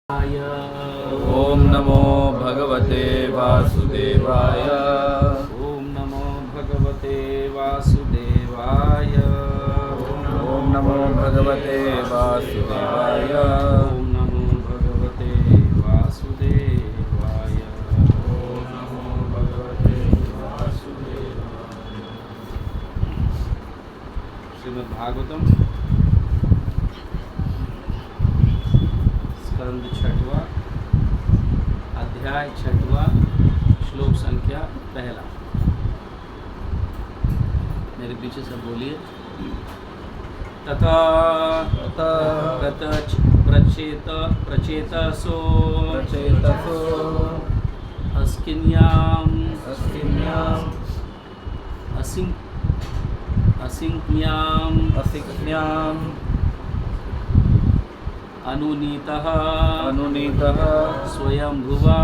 ओम नमो भगवते वासुदेवाय। ओम नमो भगवते वासुदेवाय। ओम नमो भगवते वासुदेवाय। ओम नमो भगवते वासुदेवाय। ओम नमो भगवते वासुदेवाय। श्रीमद् भागवतम स्कंद छठवा, अध्याय छठवा, श्लोक संख्या पहला। मेरे पीछे सब बोलिए। तथा प्रचेतसो अस्किन्याम असिक्न्याम अनुनीतः स्वयंभुवा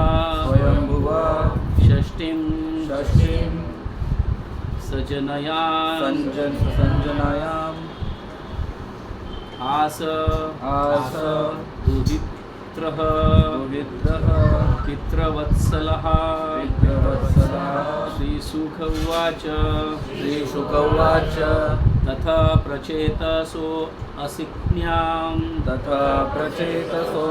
षष्टिं संजनायाम आस दुहित्रः पितृवत्सलः। श्रीशुक उवाच तथा प्रचेतसो असिक्न्याम प्रचेतसो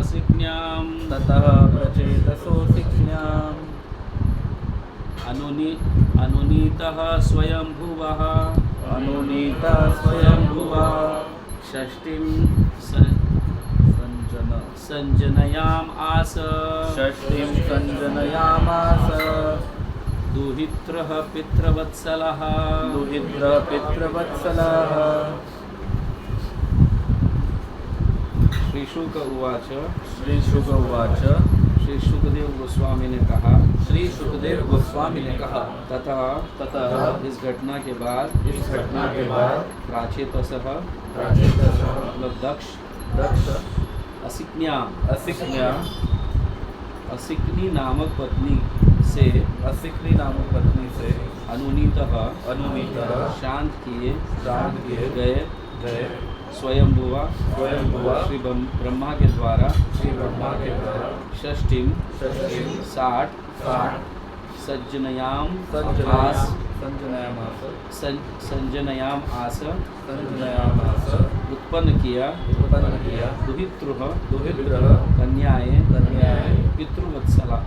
असिक्न्याम अनुनीतः स्वयंभुवः षष्टिं संजनयाम आस दुहित्रः पितृवत्सलः। श्रीशुक उवाच श्री सुखदेव गोस्वामी ने कहा तथा इस घटना के बाद प्राचेतसः मतलब दक्ष असिक्नी नामक पत्नी से अनुनीतः शांत किए गए स्वयंभुवा श्री ब्रह्मा के द्वारा षष्टिम 60 संजनयाम आस उत्पन्न किया दुहितृः कन्याएं पितृवत्सला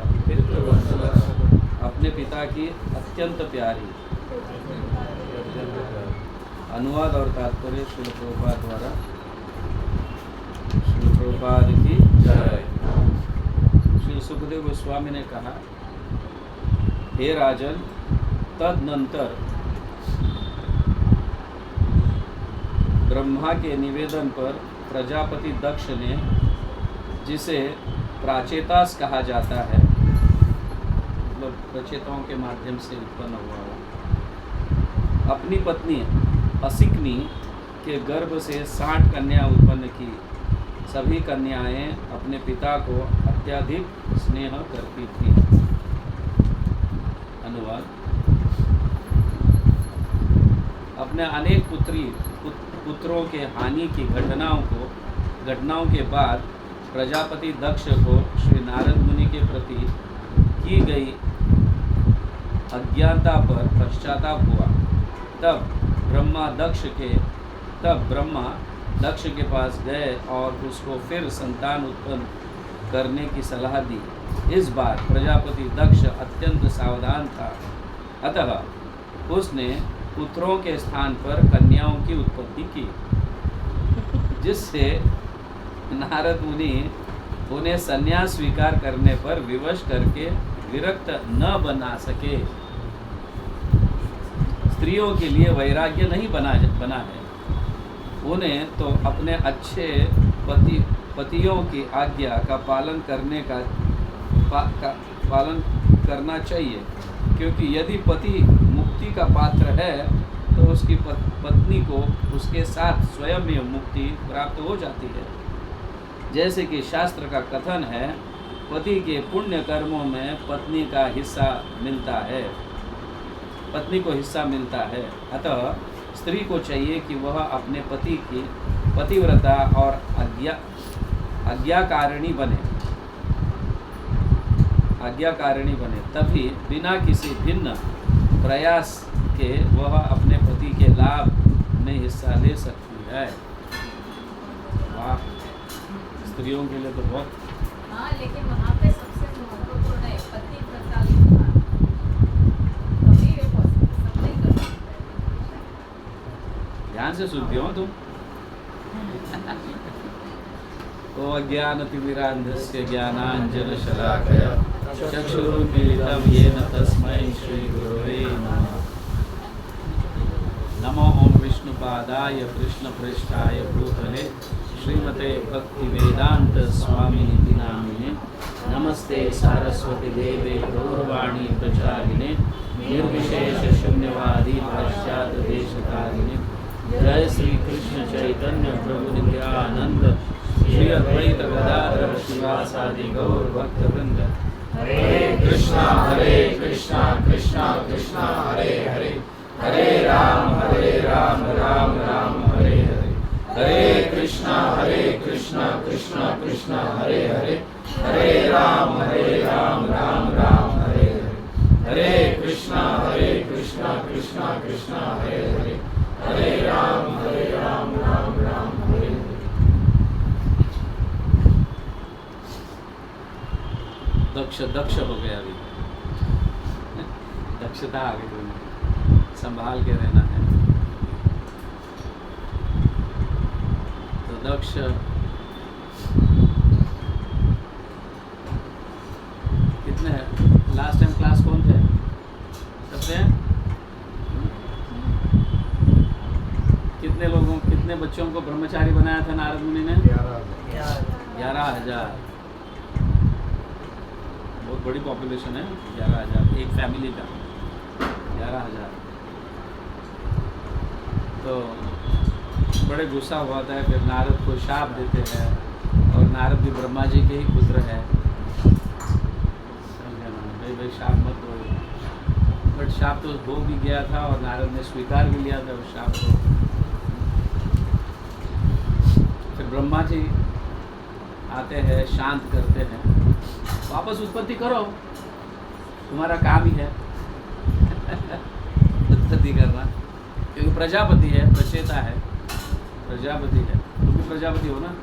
अपने पिता की अत्यंत प्यारी। अनुवाद और तात्पर्य श्री प्रभुपाद द्वारा। श्री प्रभुपाद की जय। श्री सुखदेव गोस्वामी ने कहा, हे राजन, तदनंतर ब्रह्मा के निवेदन पर प्रजापति दक्ष ने, जिसे प्राचेतास कहा जाता है, मतलब प्रचेताओं के माध्यम से उत्पन्न हुआ, अपनी पत्नी असिक्नी के गर्भ से 60 कन्या उत्पन्न की। सभी कन्याएं अपने पिता को अत्यधिक स्नेह करती थीं। अनुवाद। अपने अनेक पुत्रों के हानि की घटनाओं के बाद प्रजापति दक्ष को श्री नारद मुनि के प्रति की गई अज्ञानता पर पश्चाताप हुआ। तब ब्रह्मा दक्ष के पास गए और उसको फिर संतान उत्पन्न करने की सलाह दी। इस बार प्रजापति दक्ष अत्यंत सावधान था, अतः उसने पुत्रों के स्थान पर कन्याओं की उत्पत्ति की, जिससे नारद मुनि उन्हें संन्यास स्वीकार करने पर विवश करके विरक्त न बना सके। स्त्रियों के लिए वैराग्य नहीं बना है, उन्हें तो अपने अच्छे पतियों की आज्ञा का पालन करना चाहिए, क्योंकि यदि पति मुक्ति का पात्र है तो उसकी पत्नी को उसके साथ स्वयं में मुक्ति प्राप्त हो जाती है। जैसे कि शास्त्र का कथन है, पति के पुण्य कर्मों में पत्नी को हिस्सा मिलता है। अतः स्त्री को चाहिए कि वह अपने पति की पतिव्रता और आज्ञाकारिणी बने, तभी बिना किसी भिन्न प्रयास के वह अपने पति के लाभ में हिस्सा ले सकती है। वाह, स्त्रियों के लिए तो बहुत। हाँ, लेकिन वहाँ पे सबसे महत्वपूर्ण है पतिव्रता लिखना। तभी ये possible, सब नहीं कर सकते। ध्यान से सुनती हो तुम। ओ अज्ञानतिमिरान्धस्य ज्ञानाञ्जनशलाकया चक्षुरुन्मीलितं येन तस्मै श्रीगुरवे नमः। नमो ओं विष्णुपादाय कृष्णप्रेष्ठाय भूतले श्रीमते भक्तिवेदांत स्वामिनिति नामिने। नमस्ते सारस्वती देवे गौरवाणी प्रचारिणे निर्विशेष शून्यवादी पाश्चात्य देशकारिणे। जय श्री कृष्ण चैतन्य प्रभु नित्यानंद श्री अद्वैत गदाधर शिवासादि गौर भक्तवृंद। हरे कृष्णा कृष्णा कृष्णा हरे हरे, हरे राम राम राम हरे हरे। हरे कृष्णा कृष्णा कृष्णा हरे हरे, हरे राम राम राम हरे हरे। हरे कृष्णा कृष्णा कृष्णा हरे हरे, हरे राम राम राम हरे हरे। दक्ष हो गया अभी। दक्षता आ गई तुम्हें, संभाल के रहना है। तो दक्ष कितने हैं? लास्ट टाइम क्लास कौन थे? सबसे कितने बच्चों को ब्रह्मचारी बनाया था नारद मुनि ने? 11,000। बहुत बड़ी पॉपुलेशन है 11,000, एक फैमिली का 11,000। तो बड़े गुस्सा हुआ था, फिर नारद को शाप देते हैं, और नारद भी ब्रह्मा जी के ही पुत्र है। समझे ना भाई शाप मत दो। बट शाप तो हो भी गया था और नारद ने स्वीकार भी लिया था उस शाप को। फिर ब्रह्मा जी आते हैं, शांत करते हैं, वापस उत्पत्ति करो, तुम्हारा काम ही है उत्पत्ति करना, क्योंकि प्रजापति है, प्रचेता है, प्रजापति है। तुम भी प्रजापति हो ना?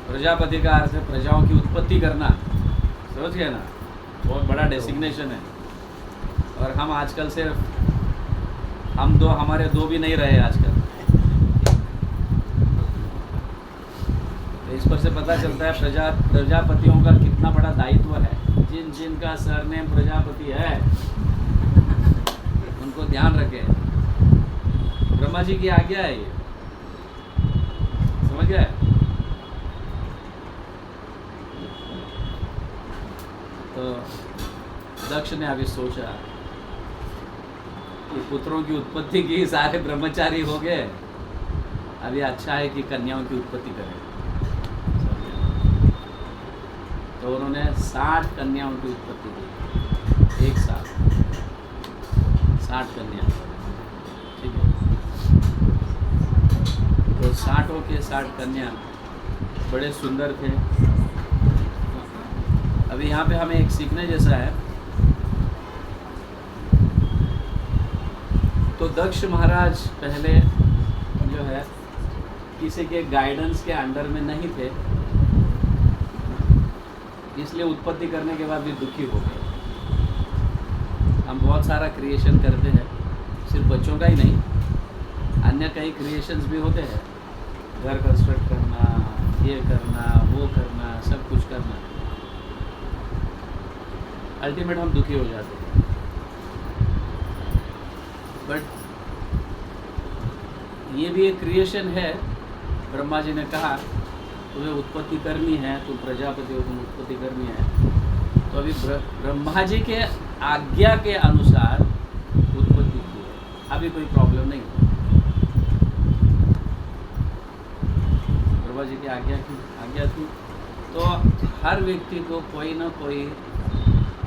प्रजापति का अर्थ है प्रजाओं की उत्पत्ति करना। समझ गए ना? बहुत बड़ा डेसिग्नेशन है। और हम आजकल सिर्फ हमारे दो भी नहीं रहे आजकल। तो इस पर से पता चलता है प्रजापतियों का कितना बड़ा दायित्व है। जिनका सरनेम प्रजापति है उनको ध्यान रखें, ब्रह्मा जी की आज्ञा है ये। समझ गए? तो दक्ष ने अभी सोचा कि पुत्रों की उत्पत्ति की, सारे ब्रह्मचारी हो गए, अभी अच्छा है कि कन्याओं की उत्पत्ति करें। तो उन्होंने 60 कन्याओं की उत्पत्ति की एक साथ, 60 कन्या। ठीक है? तो 60 के 60 कन्या बड़े सुंदर थे। अभी यहाँ पे हमें एक सीखने जैसा है। तो दक्ष महाराज पहले जो है किसी के गाइडेंस के अंडर में नहीं थे, इसलिए उत्पत्ति करने के बाद भी दुखी हो गए। हम बहुत सारा क्रिएशन करते हैं, सिर्फ बच्चों का ही नहीं, अन्य कई क्रिएशंस भी होते हैं। घर कंस्ट्रक्ट करना, ये करना, वो करना, सब कुछ करना। अल्टीमेट हम दुखी हो जाते हैं। बट ये भी एक क्रिएशन है। ब्रह्मा जी ने कहा तुम्हें उत्पत्ति करनी है, तुम प्रजापति हो, तुम उत्पत्ति करनी है। तो अभी ब्रह्मा जी के आज्ञा के अनुसार उत्पत्ति की है, अभी कोई प्रॉब्लम नहीं है। बाबा जी की आज्ञा थी। तो हर व्यक्ति को कोई ना कोई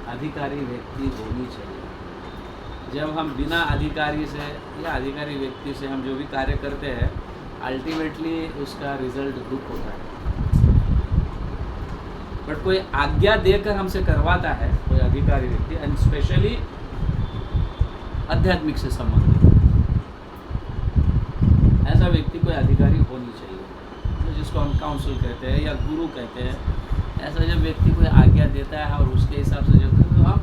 अधिकारी व्यक्ति होनी चाहिए। जब हम बिना अधिकारी से या अधिकारी व्यक्ति से हम जो भी कार्य करते हैं, अल्टीमेटली उसका रिजल्ट दुख होता है। बट कोई आज्ञा देकर हमसे करवाता है, कोई अधिकारी व्यक्ति, एंड स्पेशली आध्यात्मिक से संबंधित, ऐसा व्यक्ति कोई अधिकारी होनी चाहिए, तो जिसको हम काउंसिल कहते हैं या गुरु कहते हैं। ऐसा जब व्यक्ति कोई आज्ञा देता है और उसके हिसाब से जब तो हम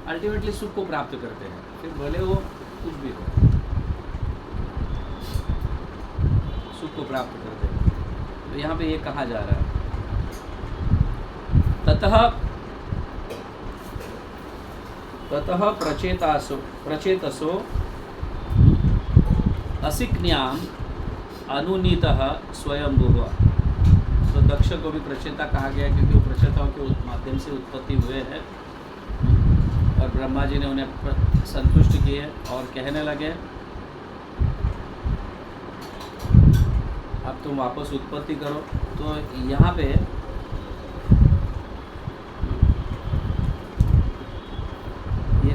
अल्टीमेटली सुख को प्राप्त करते हैं, फिर भले वो कुछ भी हो, सुख को प्राप्त करते हैं। तो यहाँ पे ये कहा जा रहा है, ततः प्रचेतसो असिक्न्याम अनुनीतः स्वयंभुव। तो दक्ष को भी प्रचेता कहा गया क्योंकि वो प्रचेताओं के माध्यम से उत्पत्ति हुए हैं, और ब्रह्मा जी ने उन्हें संतुष्ट किए और कहने लगे अब तुम वापस उत्पत्ति करो। तो यहाँ पे ये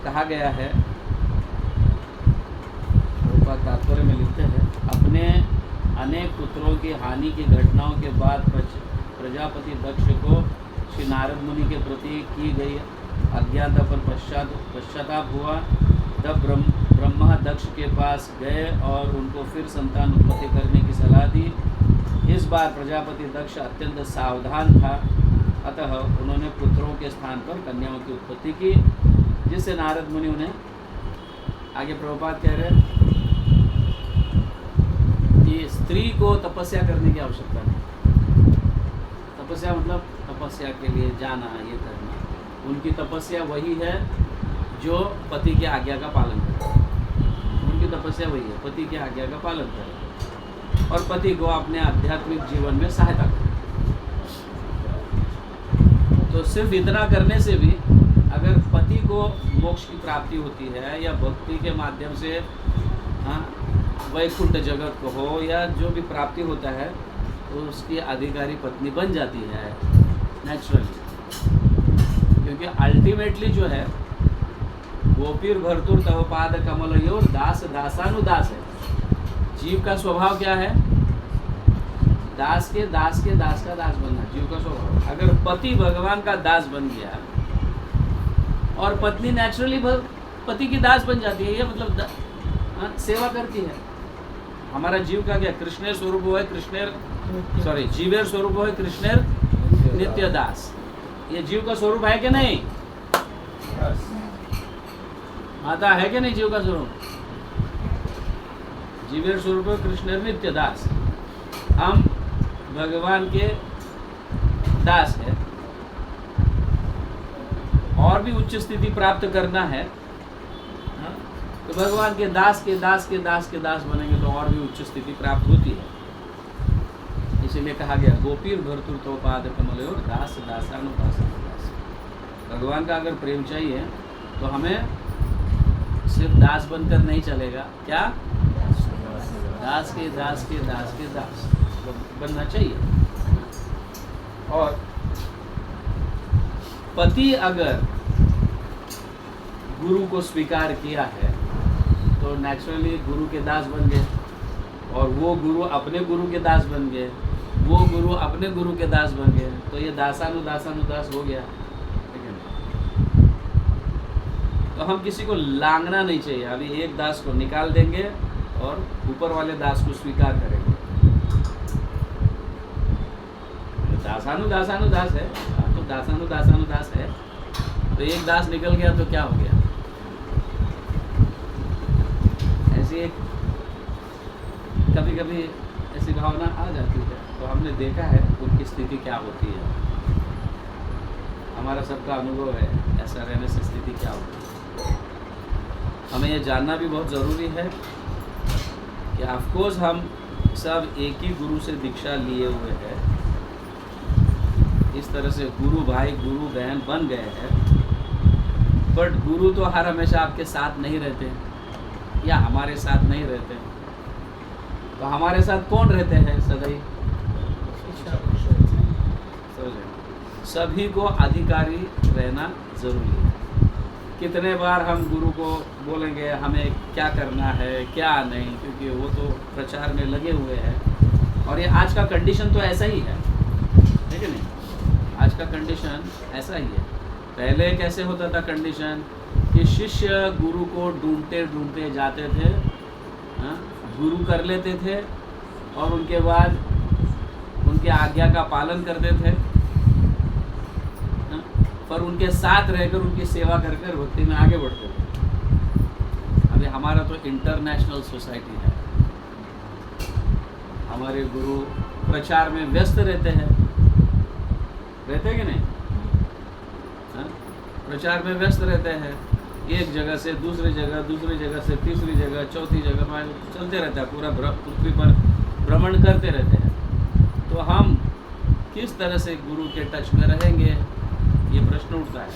कहा गया है, तात्पर्य में लिखते हैं, अपने अनेक पुत्रों की हानि की घटनाओं के बाद प्रजापति दक्ष को श्री नारद मुनि के प्रति की गई अज्ञानता पर पश्चाताप हुआ। तब ब्रह्मा दक्ष के पास गए और उनको फिर संतान उत्पत्ति करने की सलाह दी। इस बार प्रजापति दक्ष अत्यंत सावधान था, अतः उन्होंने पुत्रों के स्थान पर कन्याओं की उत्पत्ति की, जिससे नारद मुनि उन्हें, आगे प्रभुपाद कह रहे हैं कि स्त्री को तपस्या करने की आवश्यकता नहीं। तपस्या मतलब तपस्या के लिए जाना, ये करना। उनकी तपस्या वही है जो पति की आज्ञा का पालन करे। उनकी तपस्या वही है, पति की आज्ञा का पालन करे और पति को अपने आध्यात्मिक जीवन में सहायता करे। तो सिर्फ इतना करने से भी अगर पति को मोक्ष की प्राप्ति होती है या भक्ति के माध्यम से वैकुंठ जगत को हो या जो भी प्राप्ति होता है, तो उसकी अधिकारी पत्नी बन जाती है नेचुरली। क्योंकि अल्टीमेटली जो है गोपीर भरतुर तव पाद कमलयोर दास दासानुदास है। जीव का स्वभाव क्या है? दास के दास के दास का दास बनना जीव का स्वभाव। अगर पति भगवान का दास बन गया और पत्नी नेचुरली पति की दास बन जाती है, ये मतलब सेवा करती है। हमारा जीव का क्या? कृष्णेर स्वरूप है, जीवेर स्वरूप है कृष्णेर नित्य दास। ये जीव का स्वरूप है कि नहीं? आता है कि नहीं जीव का स्वरूप? जीवेर स्वरूप है कृष्णेर नित्य दास। हम भगवान के दास है। और भी उच्च स्थिति प्राप्त करना है तो भगवान के दास के दास के दास के दास बनेंगे तो और भी उच्च स्थिति प्राप्त होती है। इसीलिए कहा गया गोपीर भरतुर तो पाद कमलयोर दास दासानुदास। भगवान का अगर प्रेम चाहिए तो हमें सिर्फ दास बनकर नहीं चलेगा। क्या? दास के दास के दास के दास बनना चाहिए। और पति अगर गुरु को स्वीकार किया है तो नेचुरली गुरु के दास बन गए, और वो गुरु अपने गुरु के दास बन गए, वो गुरु अपने गुरु के दास बन गए, तो ये दासानुदास हो गया। ठीक है? तो हम किसी को लांघना नहीं चाहिए। अभी एक दास को निकाल देंगे और ऊपर वाले दास को स्वीकार करेंगे। दासानुदास है तो दासानुदास है, तो एक दास निकल गया तो क्या हो गया? ऐसी एक कभी कभी ऐसी भावना आ जाती है, तो हमने देखा है उनकी स्थिति क्या होती है। हमारा सबका अनुभव है ऐसा रहने से स्थिति क्या होती है। हमें ये जानना भी बहुत ज़रूरी है कि ऑफकोर्स हम सब एक ही गुरु से दीक्षा लिए हुए हैं, इस तरह से गुरु भाई गुरु बहन बन गए हैं, बट गुरु तो हर हमेशा आपके साथ नहीं रहते या हमारे साथ नहीं रहते। तो हमारे साथ कौन रहते हैं सदैव? 100%। सभी को अधिकारी रहना जरूरी है। कितने बार हम गुरु को बोलेंगे हमें क्या करना है क्या नहीं, क्योंकि वो तो प्रचार में लगे हुए हैं। और ये आज का कंडीशन तो ऐसा ही है कि नहीं? आज का कंडीशन ऐसा ही है। पहले कैसे होता था कंडीशन कि शिष्य गुरु को ढूंढते ढूंढते जाते थे, गुरु कर लेते थे और उनके बाद उनके आज्ञा का पालन करते थे, पर उनके साथ रहकर उनकी सेवा कर कर भक्ति में आगे बढ़ते थे। अभी हमारा तो इंटरनेशनल सोसाइटी है। हमारे गुरु प्रचार में व्यस्त रहते हैं कि नहीं? प्रचार में व्यस्त रहते हैं। एक जगह से दूसरी जगह से तीसरी जगह, चौथी जगह चलते रहता है, पूरा पृथ्वी पर भ्रमण करते रहते हैं। तो हम किस तरह से गुरु के टच में रहेंगे, ये प्रश्न उठता है।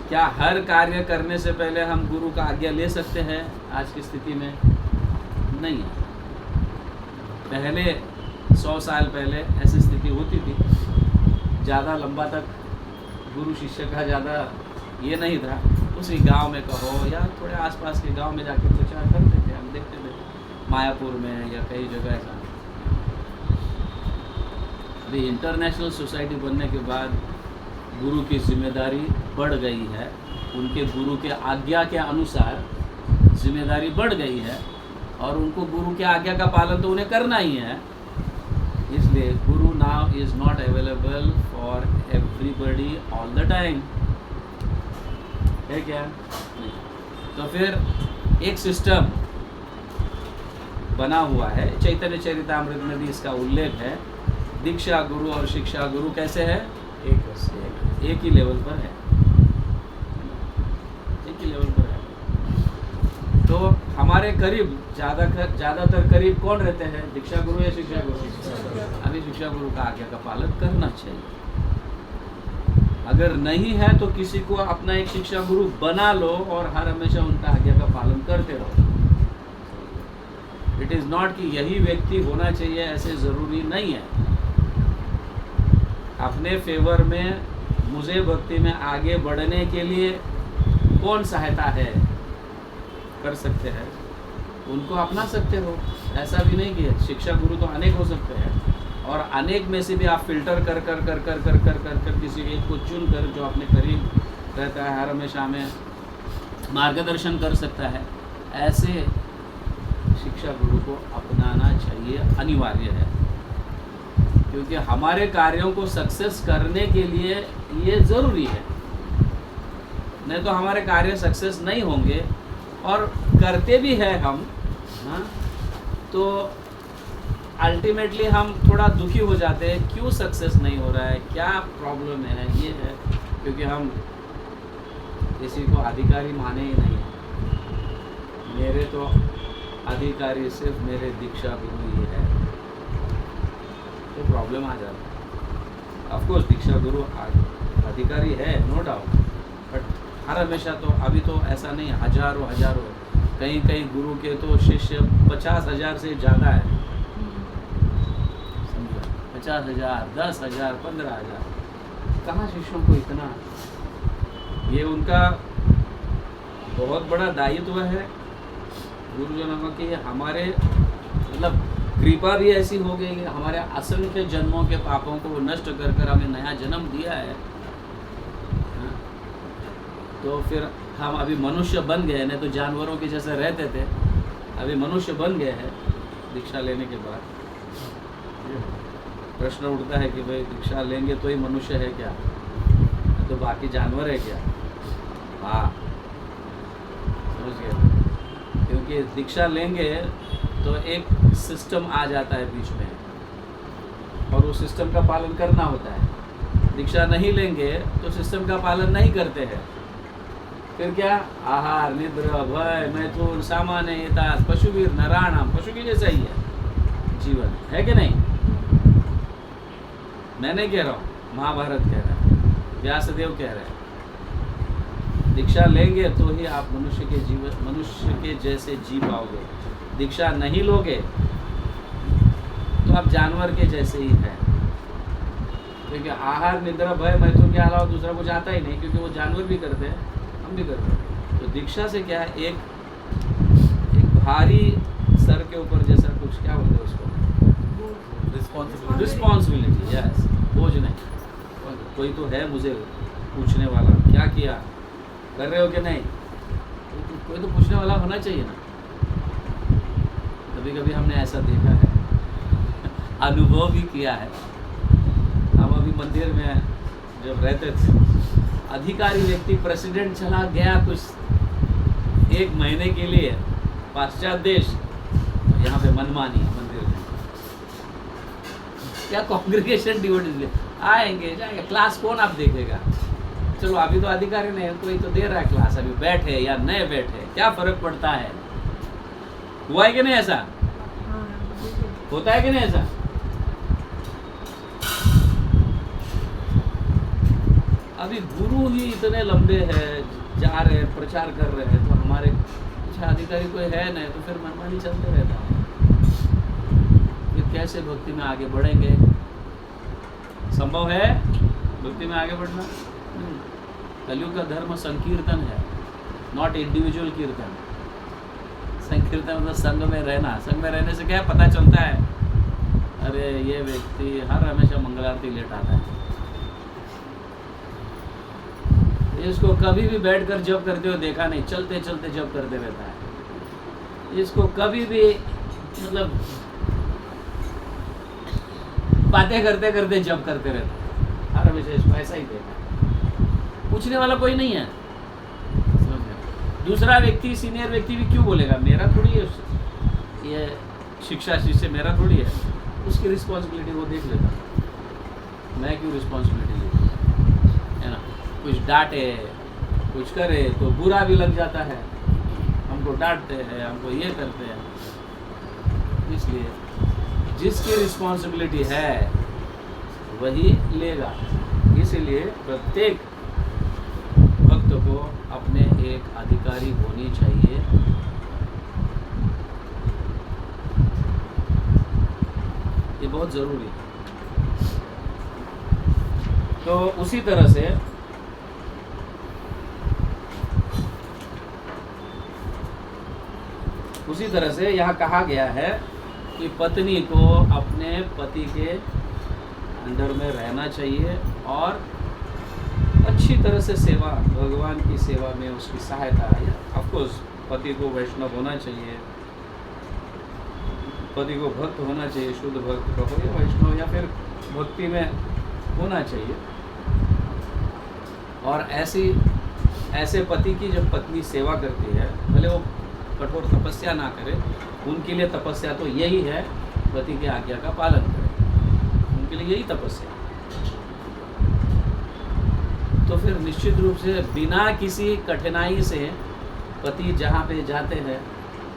क्या हर कार्य करने से पहले हम गुरु का आज्ञा ले सकते हैं? आज की स्थिति में नहीं है। पहले 100 साल पहले ऐसी स्थिति होती थी। ज़्यादा लंबा तक गुरु शिष्य का ज़्यादा ये नहीं था। उसी गांव में कहो या थोड़े आसपास के गांव में जाके प्रचार करते थे। हम देखते थे मायापुर में या कई जगह ऐसा। अभी इंटरनेशनल सोसाइटी बनने के बाद गुरु की जिम्मेदारी बढ़ गई है। उनके गुरु के आज्ञा के अनुसार जिम्मेदारी बढ़ गई है और उनको गुरु के आज्ञा का पालन तो उन्हें करना ही है। इसलिए गुरु now is not available for everybody all the time, है क्या? नहीं। तो फिर एक सिस्टम बना हुआ है, चैतन्य चरितामृत में भी इसका उल्लेख है। दीक्षा गुरु और शिक्षा गुरु कैसे है? एक ही लेवल पर है, एक ही लेवल पर है। तो हमारे करीब ज़्यादातर करीब कौन रहते हैं? दीक्षा गुरु या शिक्षा गुरु? अभी शिक्षा गुरु का आज्ञा का पालन करना चाहिए। अगर नहीं है तो किसी को अपना एक शिक्षा गुरु बना लो और हर हमेशा उनका आज्ञा का पालन करते रहो। इट इज़ नॉट कि यही व्यक्ति होना चाहिए, ऐसे ज़रूरी नहीं है। अपने फेवर में मुझे भक्ति में आगे बढ़ने के लिए कौन सहायता है कर सकते हैं, उनको अपना सकते हो। ऐसा भी नहीं कि शिक्षा गुरु तो अनेक हो सकते हैं और अनेक में से भी आप फिल्टर कर कर कर कर कर कर कर कर किसी एक को चुन कर जो अपने करीब रहता है, हर हमेशा में मार्गदर्शन कर सकता है, ऐसे शिक्षा गुरु को अपनाना चाहिए, अनिवार्य है। क्योंकि हमारे कार्यों को सक्सेस करने के लिए ये ज़रूरी है, नहीं तो हमारे कार्य सक्सेस नहीं होंगे। और करते भी हैं हम, तो अल्टीमेटली हम थोड़ा दुखी हो जाते हैं, क्यों सक्सेस नहीं हो रहा है, क्या प्रॉब्लम है। ये है क्योंकि हम किसी को अधिकारी माने ही नहीं है। मेरे तो अधिकारी सिर्फ मेरे दीक्षा गुरु ही है, तो प्रॉब्लम आ जाता है। ऑफ कोर्स दीक्षा गुरु अधिकारी है, नो डाउट, बट हर हमेशा तो अभी तो ऐसा नहीं, हजारों कई गुरु के तो शिष्य 50,000 से ज़्यादा है। समझा? 50,000, 10,000, 15,000, कहाँ शिष्यों को इतना? ये उनका बहुत बड़ा दायित्व है गुरुजनों की। हमारे मतलब कृपा भी ऐसी हो गई कि हमारे असंख्य जन्मों के पापों को नष्ट कर कर हमें नया जन्म दिया है। तो फिर हम अभी मनुष्य बन गए, नहीं तो जानवरों के जैसे रहते थे, अभी मनुष्य बन गए हैं दीक्षा लेने के बाद। प्रश्न उठता है कि भाई दीक्षा लेंगे तो ही मनुष्य है क्या, तो बाकी जानवर है क्या? हाँ, समझ गए। क्योंकि दीक्षा लेंगे तो एक सिस्टम आ जाता है बीच में और उस सिस्टम का पालन करना होता है। दीक्षा नहीं लेंगे तो सिस्टम का पालन नहीं करते हैं। फिर क्या? आहार, निद्रा, भय, मैथुन, सामान्यता, पशुवीर नराणाम, पशु की जैसा ही है जीवन, है कि नहीं? मैं नहीं कह रहा हूँ, महाभारत कह रहा है, व्यासदेव कह रहे हैं। दीक्षा लेंगे तो ही आप मनुष्य के जैसे जी पाओगे। दीक्षा नहीं लोगे तो आप जानवर के जैसे ही हैं। क्योंकि आहार निद्रा भय मैथुन के अलावा दूसरा कुछ आता ही नहीं, क्योंकि वो जानवर भी करते हैं, हम भी करते हैं। तो दीक्षा से क्या है, एक भारी सर के ऊपर जैसा कुछ, क्या बोलते हैं उसको, रिस्पॉन्सिबिलिटी, यस, बोझ नहीं। कोई तो है मुझे पूछने वाला, क्या किया, कर रहे हो कि नहीं, कोई तो पूछने वाला होना चाहिए ना। कभी कभी हमने ऐसा देखा है, अनुभव भी किया है। हम अभी मंदिर में जब रहते थे, अधिकारी व्यक्ति, प्रेसिडेंट चला गया कुछ 1 महीने के लिए पाश्चात्य देश, तो यहाँ पे मनमानी है मंदिर में, क्या कांग्रेगेशन डिवोटीज आएंगे जाएंगे, क्लास कौन आप देखेगा, चलो अभी तो अधिकारी नहीं, कोई तो दे रहा है क्लास, अभी बैठे या नहीं बैठे क्या फर्क पड़ता है। हुआ है कि नहीं ऐसा, होता है कि नहीं ऐसा। अभी गुरु ही इतने लंबे हैं, जा रहे हैं, प्रचार कर रहे हैं, तो हमारे अच्छा अधिकारी कोई है नहीं, तो फिर मनमानी चलते रहता है। फिर कैसे भक्ति में आगे बढ़ेंगे, संभव है भक्ति में आगे बढ़ना? कलयुग का धर्म संकीर्तन है, नॉट इंडिविजुअल कीर्तन। संकीर्तन मतलब संघ में रहना। संघ में रहने से क्या पता चलता है, अरे ये व्यक्ति हर हमेशा मंगल आरती लेट आता है, इसको कभी भी बैठकर जप करते हुए देखा नहीं, चलते चलते जप करते रहता है, इसको कभी भी मतलब बातें करते करते जप करते रहता है, हर हमेशा इसको ऐसा ही देखा है। पूछने वाला कोई नहीं है। दूसरा व्यक्ति, सीनियर व्यक्ति भी क्यों बोलेगा, मेरा थोड़ी है ये शिक्षा शिष्य, मेरा थोड़ी है, उसकी रिस्पॉन्सिबिलिटी वो देख लेता, मैं क्यों रिस्पॉन्सिबिलिटी लेता, है ना। कुछ डांटे, कुछ करे तो बुरा भी लग जाता है, हमको डांटते हैं, हमको ये करते हैं। इसलिए जिसकी रिस्पॉन्सिबिलिटी है वही लेगा। इसीलिए प्रत्येक भक्त को अपने एक अधिकारी होनी चाहिए। ये बहुत ज़रूरी है। तो उसी तरह से यहाँ कहा गया है कि पत्नी को अपने पति के अंडर में रहना चाहिए और अच्छी तरह से सेवा, भगवान की सेवा में उसकी सहायता है। ऑफ कोर्स पति को वैष्णव होना चाहिए, पति को भक्त होना चाहिए, शुद्ध भक्त का हो या वैष्णव या फिर भक्ति में होना चाहिए। और ऐसे पति की जब पत्नी सेवा करती है, भले वो कठोर तपस्या ना करे, उनके लिए तपस्या तो यही है पति की आज्ञा का पालन करें, उनके लिए यही तपस्या। तो फिर निश्चित रूप से बिना किसी कठिनाई से पति जहाँ पे जाते हैं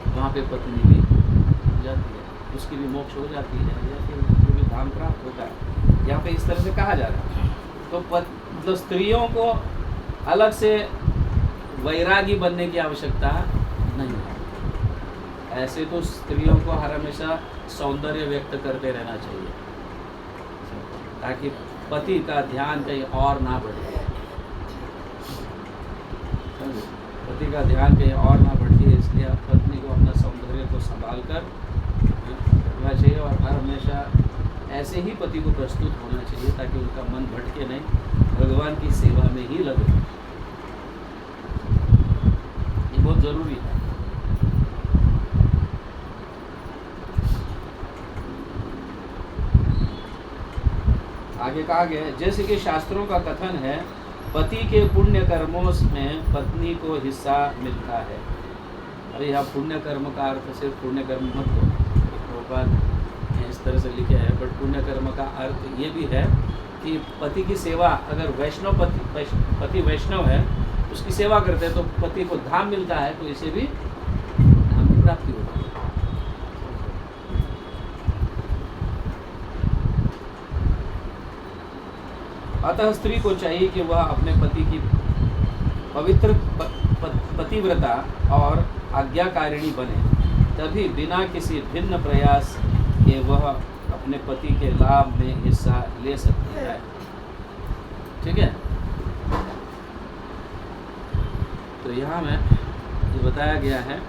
वहाँ पे पत्नी भी जाती है, उसकी भी मोक्ष हो जाती है या फिर उसको भी धाम प्राप्त होता है। यहाँ पे इस तरह से कहा जा रहा है। तो मतलब स्त्रियों को अलग से वैरागी बनने की आवश्यकता नहीं है। ऐसे तो स्त्रियों को हर हमेशा सौंदर्य व्यक्त करते रहना चाहिए ताकि पति का ध्यान कहीं और ना बढ़े, पति का ध्यान कहीं और ना बढ़े। इसलिए पत्नी को अपना सौंदर्य को संभाल कर रखना चाहिए और हर हमेशा ऐसे ही पति को प्रस्तुत होना चाहिए ताकि उनका मन भटके नहीं, भगवान की सेवा में ही लगे। ये बहुत ज़रूरी है। आगे कहा गया है, जैसे कि शास्त्रों का कथन है, पति के पुण्य कर्मों में पत्नी को हिस्सा मिलता है। अरे यहाँ पुण्य कर्म का अर्थ सिर्फ पुण्य कर्म मत लो, प्रभुपाद इस तरह से लिखे हैं, बट पुण्य कर्म का अर्थ ये भी है कि पति की सेवा, अगर पति वैष्णव है, उसकी सेवा करते हैं तो पति को धाम मिलता है, तो इसे भी धाम की प्राप्ति होती है। अतः स्त्री को चाहिए कि वह अपने पति की पवित्र पतिव्रता और आज्ञाकारिणी बने, तभी बिना किसी भिन्न प्रयास के वह अपने पति के लाभ में हिस्सा ले सकती है। ठीक है। तो यहाँ में ये बताया गया है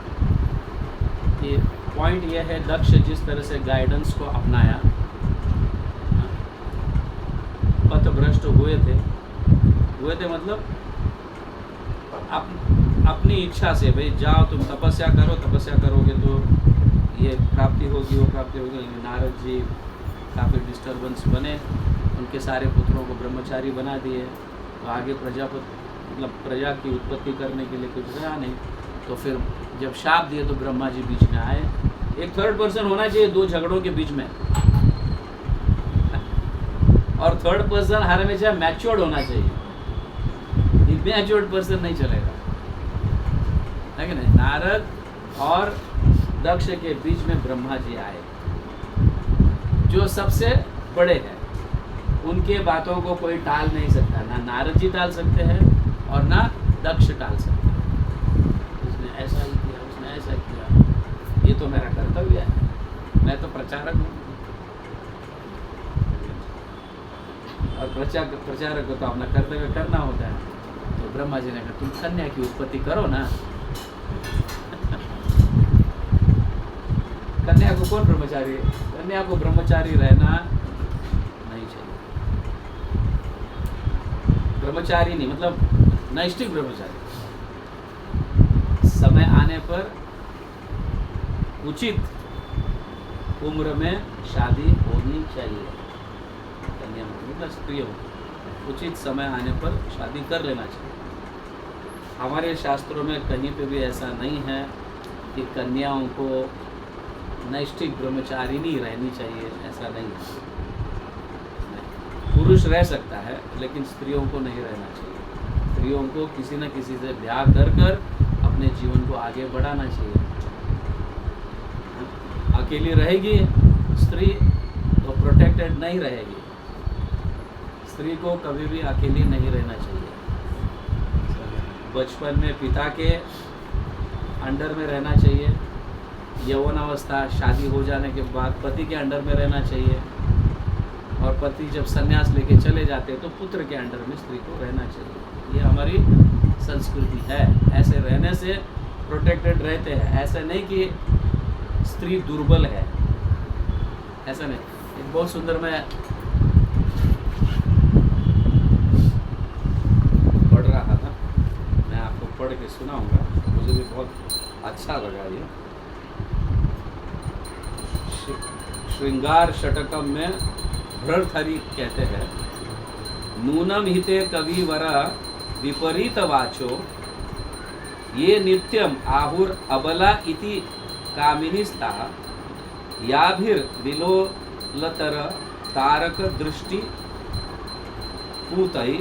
कि पॉइंट ये है, दक्ष जिस तरह से गाइडेंस को अपनाया, पथभ्रष्ट हुए थे मतलब अपनी इच्छा से, भाई जाओ तुम तपस्या करो, तपस्या करोगे तो ये प्राप्ति होगी, वो प्राप्ति होगी। नारद जी काफ़ी डिस्टर्बेंस बने, उनके सारे पुत्रों को ब्रह्मचारी बना दिए, तो आगे प्रजा की उत्पत्ति करने के लिए कुछ रहा नहीं। तो फिर जब शाप दिए तो ब्रह्मा जी बीच में आए। एक थर्ड पर्सन होना चाहिए दो झगड़ों के बीच में, और थर्ड पर्सन हर हमेशा मैच्योर्ड होना चाहिए। इमेच्योर्ड पर्सन नहीं चलेगा, है कि नहीं। नारद और दक्ष के बीच में ब्रह्मा जी आए, जो सबसे बड़े हैं। उनके बातों को कोई टाल नहीं सकता, ना नारद जी टाल सकते हैं और ना दक्ष टाल सकते हैं। उसने ऐसा ही किया, उसने ऐसा किया, ये तो मेरा कर्तव्य है, मैं तो प्रचारक हूँ। और प्रचारक को तो अपना कर्तव्य करना होता है। तो ब्रह्मा जी ने कहा तुम कन्या की उत्पत्ति करो ना। कन्या को कौन ब्रह्मचारी, कन्या को ब्रह्मचारी रहना नहीं चाहिए। ब्रह्मचारी नहीं मतलब नैष्ठिक ब्रह्मचारी। समय आने पर उचित उम्र में शादी होनी चाहिए। कन्या मतलब स्त्री हो, उचित समय आने पर शादी कर लेना चाहिए। हमारे शास्त्रों में कहीं पे भी ऐसा नहीं है कि कन्याओं को नैष्ठिक ब्रह्मचारिणी रहनी चाहिए, ऐसा नहीं है। पुरुष रह सकता है लेकिन स्त्रियों को नहीं रहना चाहिए। स्त्रियों को किसी न किसी से ब्याह कर अपने जीवन को आगे बढ़ाना चाहिए। अकेली रहेगी स्त्री तो प्रोटेक्टेड नहीं रहेगी। स्त्री को कभी भी अकेली नहीं रहना चाहिए। बचपन में पिता के अंडर में रहना चाहिए, यौवनावस्था शादी हो जाने के बाद पति के अंडर में रहना चाहिए, और पति जब संन्यास लेके चले जाते हैं तो पुत्र के अंडर में स्त्री को रहना चाहिए। ये हमारी संस्कृति है। ऐसे रहने से प्रोटेक्टेड रहते हैं। ऐसा नहीं कि स्त्री दुर्बल है, ऐसा नहीं। एक बहुत सुंदर मैं पढ़ रहा था, मैं आपको पढ़ के सुनाऊंगा, मुझे भी बहुत अच्छा लगा ये। श्रृंगार षटकम में भर्तृहरि कहते हैं, नूनम हिते कविवर विपरीत वाचो ये नित्यम आहुर अबला इति कामिनीस्ता याभिर्विलोलतर तारक दृष्टि पूतै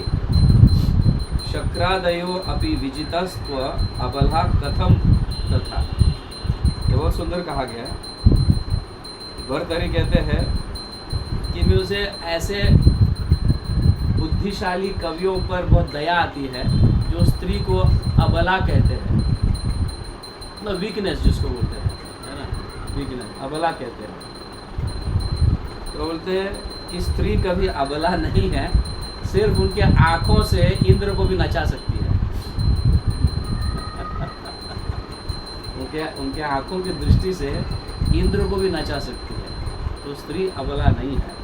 शक्रादयो अपि विजितस्त्व अबला कथम तथा। ये बहुत सुंदर कहा गया है। भर्तृहरि कहते हैं कि मुझे ऐसे बुद्धिशाली कवियों पर बहुत दया आती है जो स्त्री को अबला कहते हैं, मतलब वीकनेस जिसको बोलते हैं, है ना, वीकनेस अबला कहते हैं। तो बोलते हैं कि स्त्री कभी अबला नहीं है, सिर्फ उनके आँखों से इंद्र को भी नचा सकती है। उनके आँखों की दृष्टि से इंद्र को भी नचा सकती है, तो स्त्री अबला नहीं है।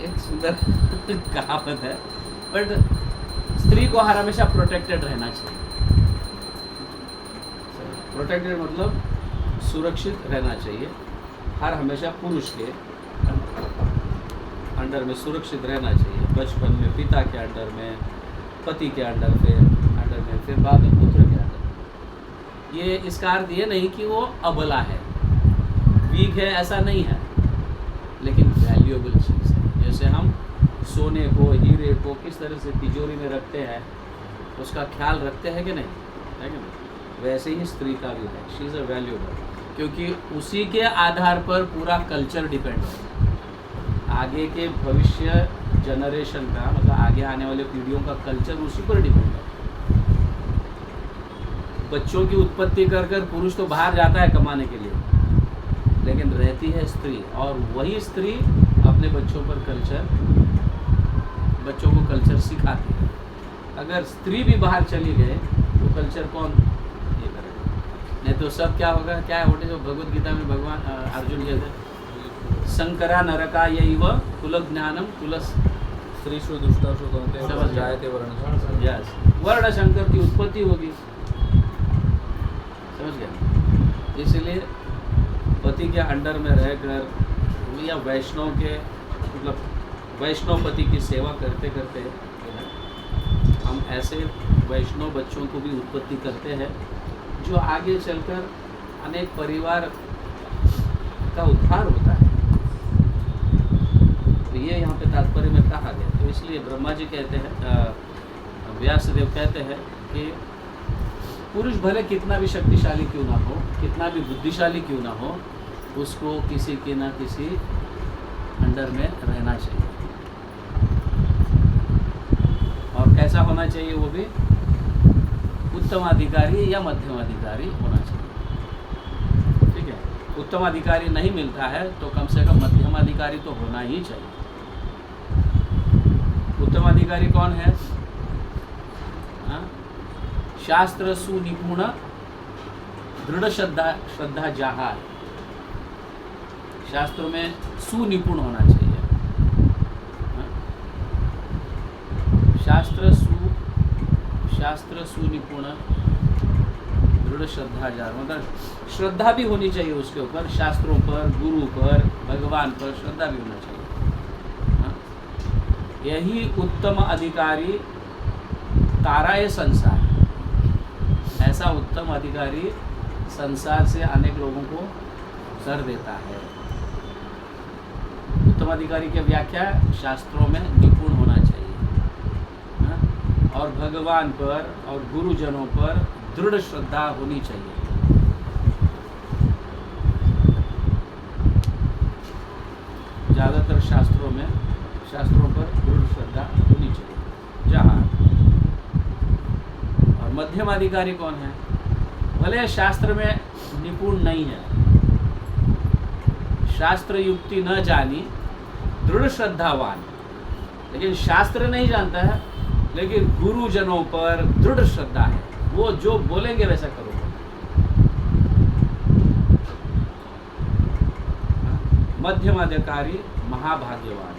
एक सुंदर कहावत है, बट स्त्री को हर हमेशा प्रोटेक्टेड रहना चाहिए। प्रोटेक्टेड मतलब सुरक्षित रहना चाहिए, हर हमेशा पुरुष के अंडर में सुरक्षित रहना चाहिए। बचपन में पिता के अंडर में, पति के अंडर में, फिर बाद में पुत्र के अंडर। ये इसका अर्थ ये नहीं कि वो अबला है, वीक है, ऐसा नहीं है, लेकिन वैल्यूएबल चीज़ है। जैसे हम सोने को, हीरे को किस तरह से तिजोरी में रखते हैं, उसका ख्याल रखते हैं कि नहीं, है कि नहीं, वैसे ही स्त्री का भी है। शी इज़ अ वैल्यूएबल, क्योंकि उसी के आधार पर पूरा कल्चर डिपेंड है। आगे के भविष्य जनरेशन का, मतलब आगे आने वाले पीढ़ियों का कल्चर उसी पर डिपेंड है। बच्चों की उत्पत्ति कर पुरुष तो बाहर जाता है कमाने के लिए, लेकिन रहती है स्त्री, और वही स्त्री अपने बच्चों को कल्चर सिखाती है। अगर स्त्री भी बाहर चली गए तो कल्चर कौन ये करेगा? नहीं तो सब क्या होगा, क्या है वो भगवद गीता में भगवान अर्जुन कहते हैं, संकरा नरका यैव कुल ज्ञानम तुलस। स्त्रीषु दुष्टासु समझ कौन्तेय गए। जायते वर्णशंकर। यस, वर्ण शंकर की उत्पत्ति होगी, समझ गए। इसलिए पति के अंडर में रहकर या वैष्णव के मतलब वैष्णव पति की सेवा करते करते जो है, हम ऐसे वैष्णव बच्चों को भी उत्पत्ति करते हैं जो आगे चलकर अनेक परिवार का उद्धार होता है। तो ये यहाँ पे तात्पर्य में कहा गया। तो इसलिए ब्रह्मा जी कहते हैं, व्यासदेव कहते हैं कि पुरुष भले कितना भी शक्तिशाली क्यों ना हो, कितना भी बुद्धिशाली क्यों ना हो, उसको किसी के ना किसी अंडर में रहना चाहिए। और कैसा होना चाहिए? वो भी उत्तम अधिकारी या मध्यम अधिकारी होना चाहिए। ठीक है, उत्तम अधिकारी नहीं मिलता है तो कम से कम मध्यम अधिकारी तो होना ही चाहिए। उत्तम अधिकारी कौन है? हाँ? शास्त्र सुनिपुण दृढ़ श्रद्धा जहार। शास्त्रों में सुनिपुण होना चाहिए। हाँ? शास्त्र सुनिपुण दृढ़ श्रद्धा जहार, मतलब श्रद्धा भी होनी चाहिए उसके ऊपर, शास्त्रों पर, गुरु पर, भगवान पर श्रद्धा भी होना चाहिए। हाँ? यही उत्तम अधिकारी ताराए संसार। ऐसा उत्तम अधिकारी संसार से अनेक लोगों को कर देता है। उत्तम अधिकारी की व्याख्या शास्त्रों में निपुण होना चाहिए। हाँ? और भगवान पर और गुरुजनों पर दृढ़ श्रद्धा होनी चाहिए। ज़्यादातर शास्त्रों पर दृढ़ श्रद्धा होनी चाहिए। जहाँ और मध्यम अधिकारी कौन है? भले शास्त्र में निपुण नहीं है, शास्त्र युक्ति न जानी, दृढ़ श्रद्धावान, लेकिन शास्त्र नहीं जानता है, लेकिन गुरुजनों पर दृढ़ श्रद्धा है। वो जो बोलेंगे वैसा करो। मध्यम अधिकारी महाभाग्यवान।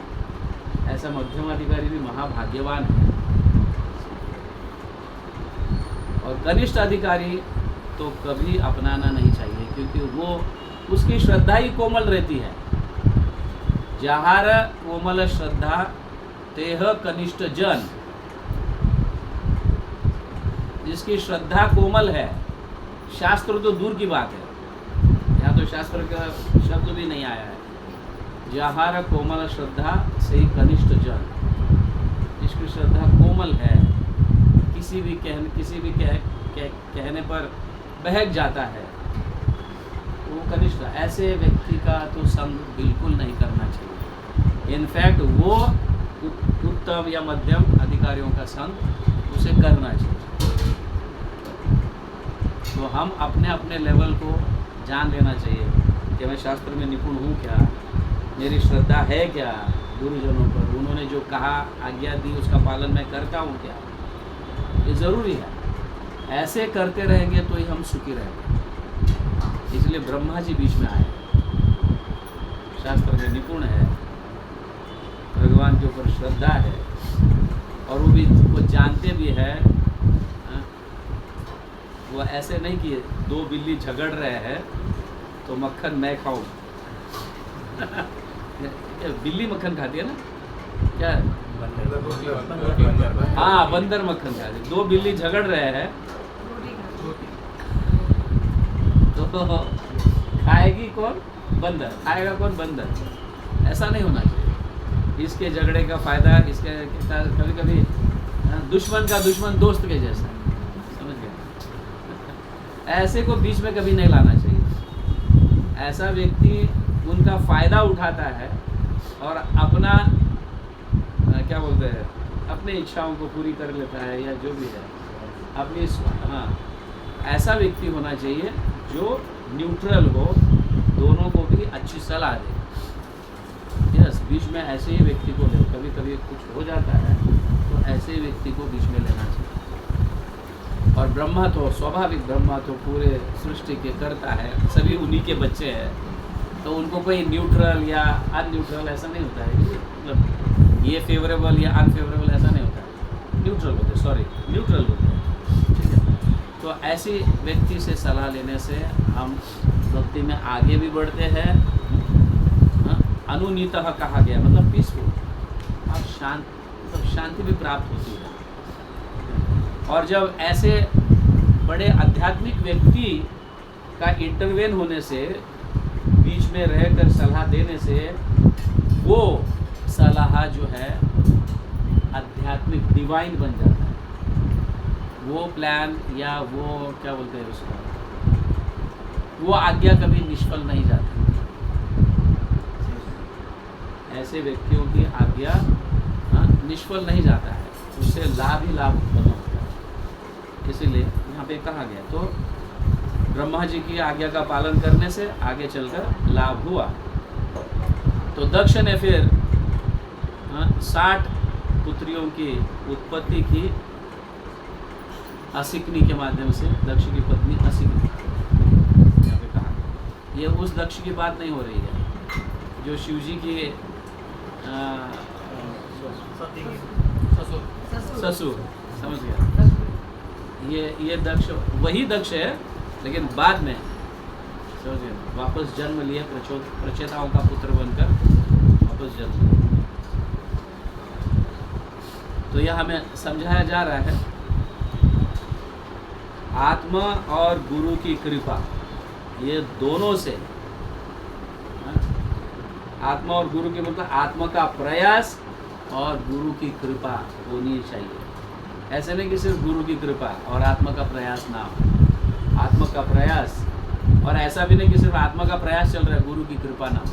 ऐसा मध्यम अधिकारी भी महाभाग्यवान है। और कनिष्ठ अधिकारी तो कभी अपनाना नहीं चाहिए, क्योंकि वो उसकी श्रद्धा ही कोमल रहती है। जहार कोमल श्रद्धा तेह कनिष्ठ जन। जिसकी श्रद्धा कोमल है, शास्त्र तो दूर की बात है, यहाँ तो शास्त्र का शब्द भी नहीं आया है। जहार कोमल श्रद्धा से ही कनिष्ठ जन। जिसकी श्रद्धा कोमल है, किसी भी कहने पर बहक जाता है, वो कनिष्ठ। ऐसे व्यक्ति का तो संग बिल्कुल नहीं करना चाहिए। इनफैक्ट वो उत्तम या मध्यम अधिकारियों का संग उसे करना चाहिए। तो हम अपने अपने लेवल को जान लेना चाहिए कि मैं शास्त्र में निपुण हूँ क्या, मेरी श्रद्धा है क्या गुरुजनों पर, उन्होंने जो कहा, आज्ञा दी, उसका पालन मैं करता हूँ क्या। ये ज़रूरी है। ऐसे करते रहेंगे तो ही हम सुखी रहेंगे। इसलिए ब्रह्मा जी बीच में आए, शास्त्र में निपुण है, भगवान के ऊपर श्रद्धा है, और वो जानते भी है। वो ऐसे नहीं कि दो बिल्ली झगड़ रहे हैं तो मक्खन मैं खाऊं। बिल्ली मक्खन खाती है ना, क्या? हाँ, बंदर मक्खन खाती है। दो बिल्ली झगड़ रहे हैं तो खाएगी कौन? बंदर। खाएगा कौन? बंदर। ऐसा नहीं होना चाहिए। इसके झगड़े का फायदा इसके कभी कभी दुश्मन का दुश्मन दोस्त के जैसा, समझ गए? ऐसे को बीच में कभी नहीं लाना चाहिए। ऐसा व्यक्ति उनका फ़ायदा उठाता है और अपना क्या बोलते हैं, अपनी इच्छाओं को पूरी कर लेता है, या जो भी है अपनी। हाँ, ऐसा व्यक्ति होना चाहिए जो न्यूट्रल हो, दोनों को भी अच्छी सलाह दे। यस, बीच में ऐसे ही व्यक्ति को ले, कभी कभी कुछ हो जाता है तो ऐसे ही व्यक्ति को बीच में लेना चाहिए। और ब्रह्मा तो स्वाभाविक, ब्रह्मा तो पूरे सृष्टि के करता है, सभी उन्हीं के बच्चे हैं, तो उनको कोई न्यूट्रल या अनन्यूट्रल ऐसा नहीं होता है कि मतलब ये फेवरेबल या अनफेवरेबल ऐसा नहीं होता है। न्यूट्रल होते, सॉरी न्यूट्रल होते हैं, ठीक है। तो ऐसी व्यक्ति से सलाह लेने से हम भक्ति में आगे भी बढ़ते हैं। अनुनीतः कहा गया मतलब पीसफुल, और शांति भी प्राप्त होती है। और जब ऐसे बड़े आध्यात्मिक व्यक्ति का इंटरवेन होने से, बीच में रहकर सलाह देने से, वो सलाह जो है आध्यात्मिक डिवाइन बन जाता है। वो प्लान या वो क्या बोलते हैं उसका, वो आज्ञा कभी निष्फल नहीं जाती। ऐसे व्यक्तियों की आज्ञा निष्फल नहीं जाता है, उससे लाभ ही लाभ उत्पन्न होता है। इसीलिए यहाँ पे कहा गया, तो ब्रह्मा जी की आज्ञा का पालन करने से आगे चलकर लाभ हुआ। तो दक्ष ने फिर 60 पुत्रियों की उत्पत्ति की असिकनी के माध्यम से। दक्ष की पत्नी असिकनी, यहाँ पे कहा ये उस दक्ष की बात नहीं हो रही है जो शिव जी की ससुर, समझ गया। ये दक्ष वही दक्ष है, लेकिन बाद में समझ गए वापस जन्म लिए, प्रचेताओं का पुत्र बनकर वापस जन्म लिया। तो यह हमें समझाया जा रहा है आत्मा और गुरु की कृपा, ये दोनों से, आत्मा और गुरु के मतलब आत्मा का प्रयास और गुरु की कृपा होनी चाहिए। ऐसे नहीं कि सिर्फ गुरु की कृपा और आत्मा का प्रयास ना हो। आत्मा का प्रयास, और ऐसा भी नहीं कि सिर्फ आत्मा का प्रयास चल रहा है, गुरु की कृपा ना हो।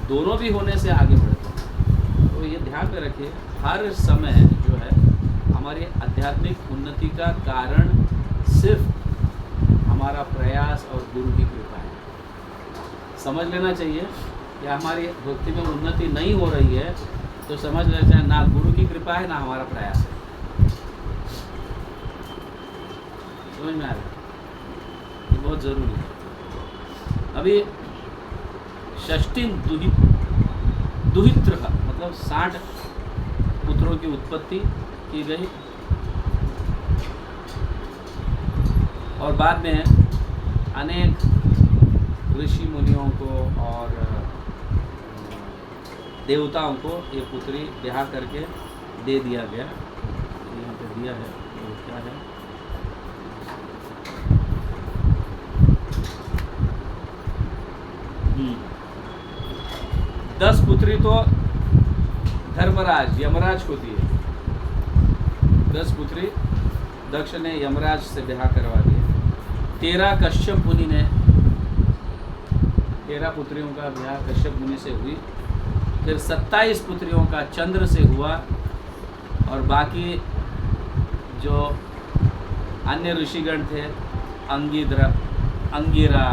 दोनों भी होने से आगे बढ़ते हैं। तो ये ध्यान में रखिए, हर समय जो है हमारी आध्यात्मिक उन्नति का कारण सिर्फ हमारा प्रयास और गुरु की कृपा है। समझ लेना चाहिए कि हमारी भक्ति में उन्नति नहीं हो रही है तो समझ लेना चाहिए ना गुरु की कृपा है ना हमारा प्रयास है। समझ में आ रहा है, ये बहुत ज़रूरी है। अभी षष्ठी दुहित्र मतलब 60 पुत्रों की उत्पत्ति की गई, और बाद में अनेक ऋषि मुनियों को और देवताओं को ये पुत्री ब्याह करके दे दिया गया। यहाँ पे दिया है, वो क्या है, दस पुत्री तो धर्मराज यमराज को दिए। 10 पुत्री दक्ष ने यमराज से ब्याह करवा दिए। 13 कश्यप मुनि ने, 13 पुत्रियों का ब्याह कश्यप मुनि से हुई। फिर 27 पुत्रियों का चंद्र से हुआ, और बाकी जो अन्य ऋषिगण थे, अंगिरा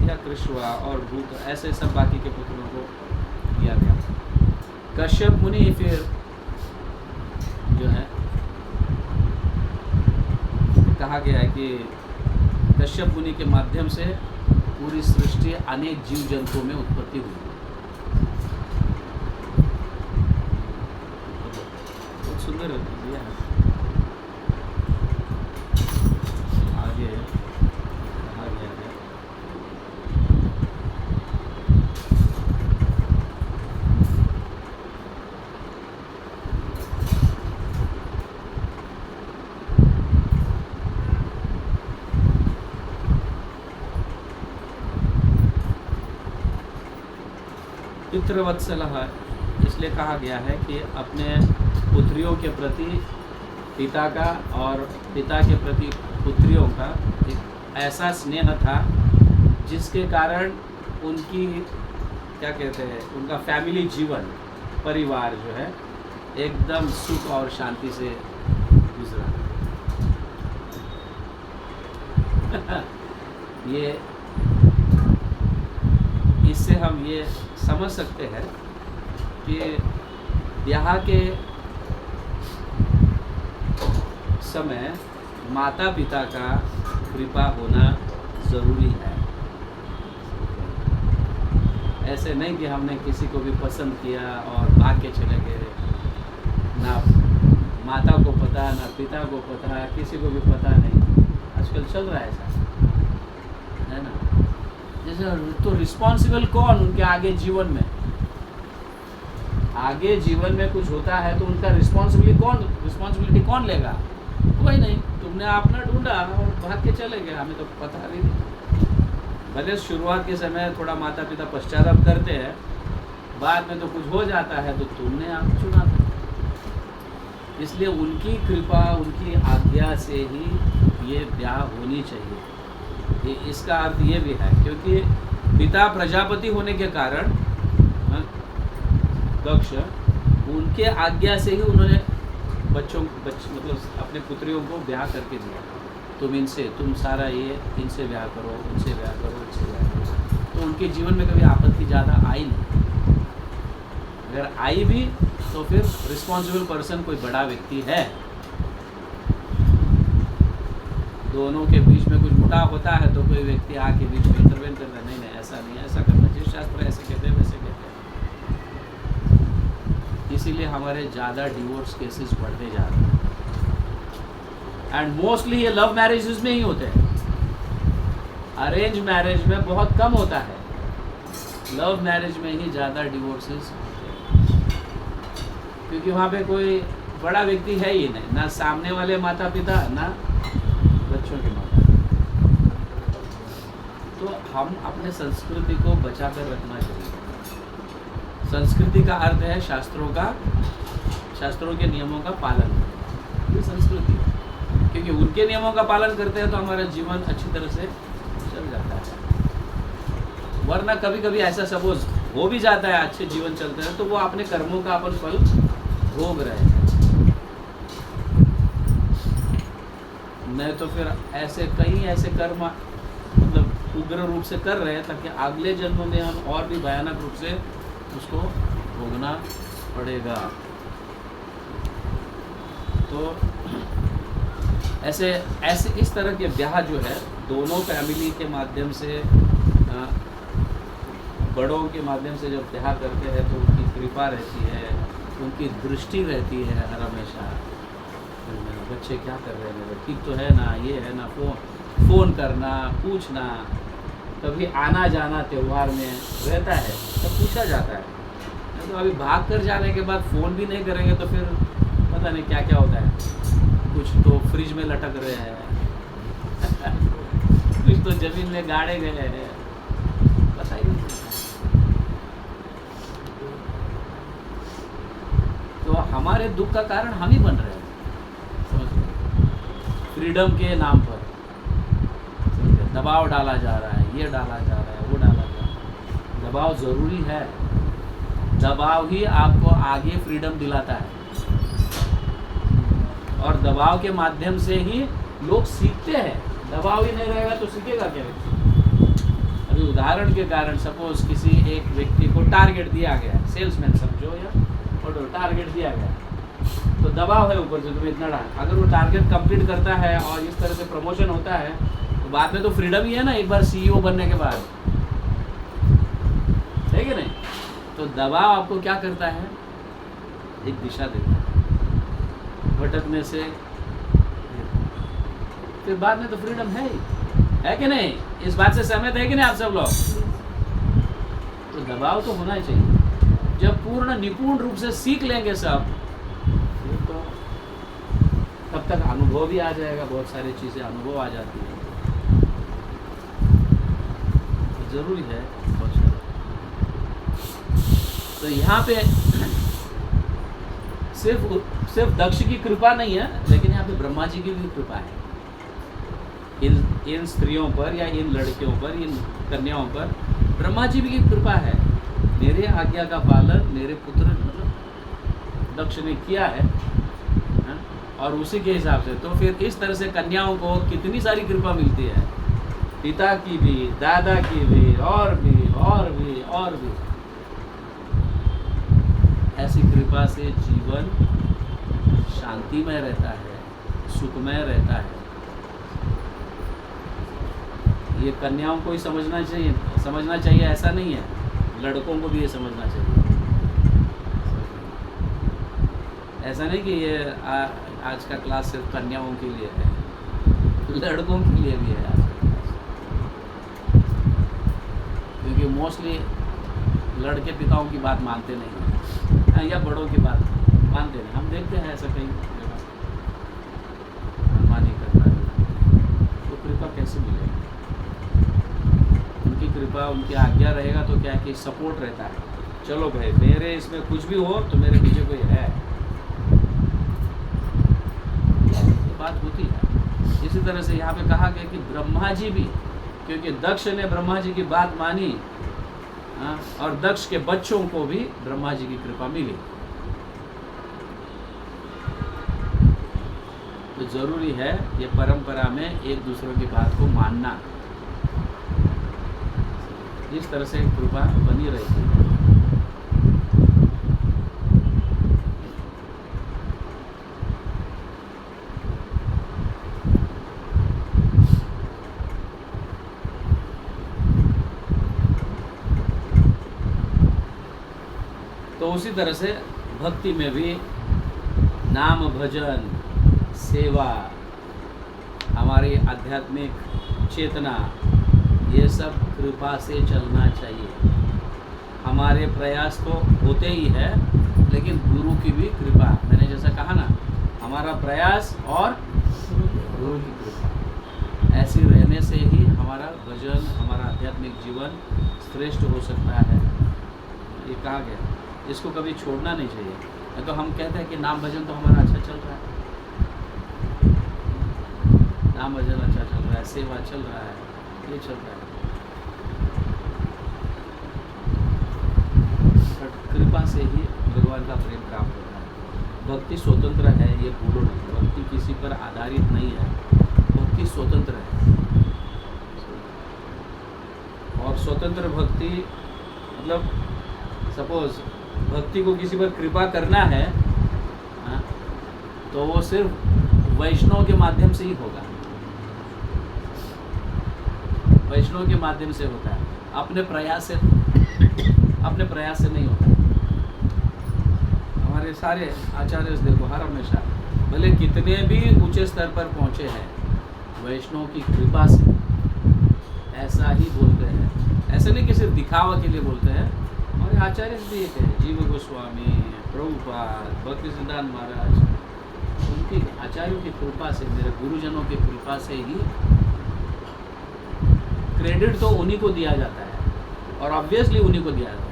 या कृष्वा और भूत, ऐसे सब बाकी के पुत्रों को दिया गया। कश्यप मुनि फिर जो है कहा गया है कि कश्यप मुनि के माध्यम से पूरी सृष्टि अनेक जीव जंतुओं में उत्पत्ति हुई। बहुत सुंदर दिया है। आगे कहा गया है, पितृवत्सलः, इसलिए कहा गया है कि अपने पुत्रियों के प्रति पिता का और पिता के प्रति पुत्रियों का एक ऐसा स्नेह था जिसके कारण उनकी क्या कहते हैं, उनका फैमिली जीवन, परिवार जो है एकदम सुख और शांति से गुजरा। ये हम ये समझ सकते हैं कि ब्याह के समय माता पिता का कृपा होना ज़रूरी है। ऐसे नहीं कि हमने किसी को भी पसंद किया और भाग के चले गए, ना माता को पता ना पिता को पता, किसी को भी पता नहीं। आजकल चल रहा है ऐसा, है ना। जैसे तो रिस्पॉन्सिबल कौन उनके आगे जीवन में, आगे जीवन में कुछ होता है तो उनका रिस्पॉन्सिबिलिटी कौन लेगा? कोई नहीं। तुमने अपना ढूंढा और भाग के चले गए, हमें तो पता भी नहीं। भले शुरुआत के समय थोड़ा माता पिता पश्चाताप करते हैं, बाद में तो कुछ हो जाता है तो तुमने आप चुना था। इसलिए उनकी कृपा, उनकी आज्ञा से ही ये ब्याह होनी चाहिए। इसका अर्थ ये भी है क्योंकि पिता प्रजापति होने के कारण दक्ष उनके आज्ञा से ही उन्होंने मतलब अपने पुत्रियों को ब्याह करके दिया। तुम सारा ये इनसे ब्याह करो, इनसे ब्याह करो, इनसे ब्याह करो। तो उनके जीवन में कभी आपत्ति ज़्यादा आई नहीं। अगर आई भी तो फिर रिस्पॉन्सिबल पर्सन कोई बड़ा व्यक्ति है। दोनों के बीच में कुछ मुटाव होता है तो कोई व्यक्ति आके बीच में इंटरवेन करता है, नहीं ऐसा नहीं, ऐसा करना चाहिए, शास्त्र ऐसे कहते हैं, वैसे कहते हैं। इसीलिए हमारे ज़्यादा डिवोर्स केसेस बढ़ते जा रहे हैं। एंड मोस्टली ये लव मैरिजेस में ही होते हैं, अरेंज मैरिज में बहुत कम होता है। लव मैरिज में ही ज़्यादा डिवोर्सेस होते हैं क्योंकि वहाँ पे कोई बड़ा व्यक्ति है ही नहीं, ना सामने वाले माता पिता ना बच्चों के माता पिता। तो हम अपने संस्कृति को बचा कर रखना चाहिए। संस्कृति का अर्थ है शास्त्रों के नियमों का पालन। ये संस्कृति है क्योंकि उनके नियमों का पालन करते हैं तो हमारा जीवन अच्छी तरह से चल जाता है। वरना कभी कभी ऐसा सपोज हो भी जाता है, अच्छे जीवन चलते हैं तो वो अपने कर्मों का अपन फल भोग रहे हैं। नहीं तो फिर कई ऐसे कर्म मतलब उग्र रूप से कर रहे हैं ताकि अगले जन्म में हम और भी भयानक रूप से उसको भोगना पड़ेगा। तो ऐसे इस तरह के ब्याह जो है दोनों फैमिली के माध्यम से, बड़ों के माध्यम से जब ब्याह करते हैं तो उनकी कृपा रहती है, उनकी दृष्टि रहती है हर हमेशा। बच्चे क्या कर रहे हैं मेरे, ठीक तो है ना, ये है ना, फ़ोन करना, पूछना, कभी आना जाना त्यौहार में रहता है तब पूछा जाता है। तो अभी भाग कर जाने के बाद फ़ोन भी नहीं करेंगे तो फिर पता नहीं क्या क्या होता है। कुछ तो फ्रिज में लटक रहे हैं कुछ तो जमीन में गाड़े गए हैं, पता ही नहीं। तो हमारे दुख का कारण हम ही बन रहे हैं, समझ लो। फ्रीडम के नाम पर दबाव डाला जा रहा है, ये डाला जा रहा है, वो डाला जा रहा है। दबाव ज़रूरी है, दबाव ही आपको आगे फ्रीडम दिलाता है और दबाव के माध्यम से ही लोग सीखते हैं। दबाव ही नहीं रहेगा तो सीखेगा क्या व्यक्ति? अभी उदाहरण के कारण सपोज किसी एक व्यक्ति को टारगेट दिया गया, सेल्समैन समझो या ऑर्डर टारगेट दिया गया तो दबाव है ऊपर से तुम्हें इतना डाल। अगर वो टारगेट कंप्लीट करता है और इस तरह से प्रमोशन होता है तो बाद में तो फ्रीडम ही है ना, एक बार CEO बनने के बाद, है कि नहीं? तो दबाव आपको क्या करता है, एक दिशा देता है, भटकने से फिर बाद में तो फ्रीडम है ही, है कि नहीं? इस बात से सहमत है कि नहीं आप सब लोग? तो दबाव तो होना ही चाहिए। जब पूर्ण निपुण रूप से सीख लेंगे सब फिर तो तब तक अनुभव भी आ जाएगा, बहुत सारी चीज़ें अनुभव आ जाती है। तो ज़रूरी है बहुत सारा। तो यहाँ पे सिर्फ दक्ष की कृपा नहीं है, लेकिन यहाँ पे ब्रह्मा जी की भी कृपा है इन स्त्रियों पर या इन लड़कियों पर, इन कन्याओं पर ब्रह्मा जी की कृपा है। मेरे आज्ञा का पालन मेरे पुत्र मतलब दक्ष ने किया है और उसी के हिसाब से तो फिर इस तरह से कन्याओं को कितनी सारी कृपा मिलती है, पिता की भी, दादा की भी, और और भी ऐसी कृपा से जीवन शांतिमय रहता है, सुखमय रहता है। ये कन्याओं को ही समझना चाहिए, ऐसा नहीं है, लड़कों को भी ये समझना चाहिए। ऐसा नहीं कि ये आज का क्लास सिर्फ कन्याओं के लिए है, लड़कों के लिए भी है आज का क्लास। क्योंकि मोस्टली लड़के पिताओं की बात मानते नहीं हैं, या बड़ों की बात मानते नहीं। हम देखते हैं ऐसा कहीं मनमानी करना है, तो कृपा कैसे मिलेगी? उनकी कृपा, उनकी आज्ञा रहेगा तो क्या कि सपोर्ट रहता है। चलो भाई, मेरे इसमें कुछ भी हो तो मेरे पीछे कोई है, ये बात होती है। इसी तरह से यहाँ पे कहा गया कि ब्रह्मा जी भी, क्योंकि दक्ष ने ब्रह्मा जी की बात मानी, और दक्ष के बच्चों को भी ब्रह्मा जी की कृपा मिली। तो जरूरी है ये परंपरा में एक दूसरे की बात को मानना। इस तरह से कृपा बनी रहती है। तो उसी तरह से भक्ति में भी नाम भजन, सेवा, हमारी आध्यात्मिक चेतना, ये सब कृपा से चलना चाहिए। हमारे प्रयास तो होते ही है, लेकिन गुरु की भी कृपा, मैंने जैसा कहा ना, हमारा प्रयास और गुरु की कृपा, ऐसी रहने से ही हमारा भजन, हमारा आध्यात्मिक जीवन श्रेष्ठ हो सकता है। ये कहा गया, इसको कभी छोड़ना नहीं चाहिए। तो हम कहते हैं कि नाम भजन तो हमारा अच्छा चल रहा है, नाम भजन अच्छा चल रहा है, सेवा चल रहा है, ये चल रहा है, कृपा से ही भगवान का प्रेम प्राप्त होता है। भक्ति स्वतंत्र है, ये भूलो नहीं। भक्ति किसी पर आधारित नहीं है, भक्ति स्वतंत्र है। और स्वतंत्र भक्ति मतलब सपोज भक्ति को किसी पर कृपा करना है, तो वो सिर्फ वैष्णव के माध्यम से ही होगा, वैष्णव के माध्यम से होता है, अपने प्रयास से नहीं होता। हमारे सारे आचार्य देखो, हर हमेशा भले कितने भी ऊंचे स्तर पर पहुंचे हैं, वैष्णव की कृपा से, ऐसा ही बोलते हैं। ऐसे नहीं कि सिर्फ दिखावा के लिए बोलते हैं। हमारे आचार्य भी एक है, जीव गोस्वामी, प्रभुपाद, भक्ति सिद्धांत महाराज, उनकी आचार्यों की कृपा से, मेरे गुरुजनों की कृपा से ही क्रेडिट तो उन्हीं को दिया जाता है, और ऑब्वियसली उन्हीं को दिया जाता है।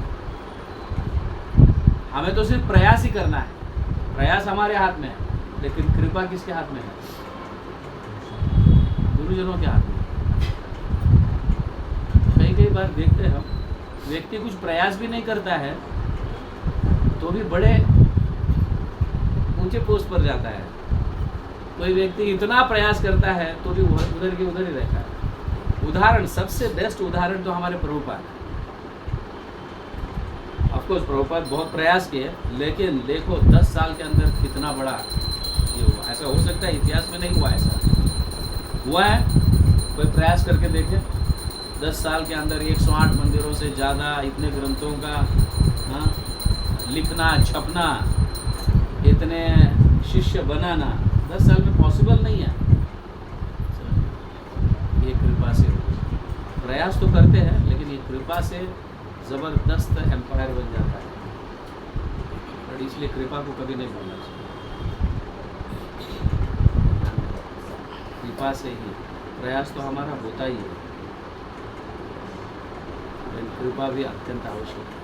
हमें तो सिर्फ प्रयास ही करना है, प्रयास हमारे हाथ में है, लेकिन कृपा किसके हाथ में है? गुरुजनों के हाथ में। कई बार देखते हैं हम, व्यक्ति कुछ प्रयास भी नहीं करता है तो भी बड़े ऊंचे पोस्ट पर जाता है। कोई व्यक्ति इतना प्रयास करता है तो भी उधर के उधर ही रहता है। उदाहरण, सबसे बेस्ट उदाहरण तो हमारे प्रभुपाद। ऑफकोर्स प्रभुपाद बहुत प्रयास किए, लेकिन देखो 10 साल के अंदर कितना बड़ा ये हुआ। ऐसा हो सकता है इतिहास में नहीं हुआ, ऐसा हुआ है? कोई प्रयास करके देखे। 10 साल के अंदर 108 मंदिरों से ज़्यादा, इतने ग्रंथों का लिखना, छपना, इतने शिष्य बनाना 10 साल में पॉसिबल नहीं है। ये कृपा से, प्रयास तो करते हैं, लेकिन ये कृपा से ज़बरदस्त एम्पायर बन जाता है। और इसलिए कृपा को कभी नहीं भूलना चाहिए। कृपा से ही प्रयास तो हमारा होता ही है, कृपा भी अत्यंत आवश्यक है।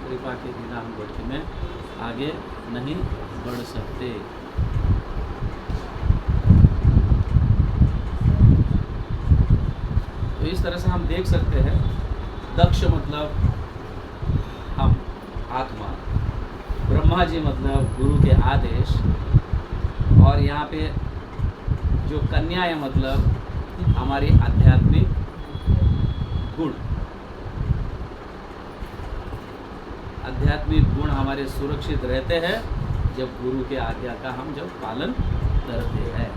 कृपा के बिना हम भक्ति में आगे नहीं बढ़ सकते। तो इस तरह से हम देख सकते हैं, दक्ष मतलब हम, आत्मा, ब्रह्मा जी मतलब गुरु के आदेश, और यहाँ पे जो कन्याएं मतलब हमारी आध्यात्मिक गुण। आध्यात्मिक गुण हमारे सुरक्षित रहते हैं जब गुरु के आज्ञा का हम जब पालन करते हैं,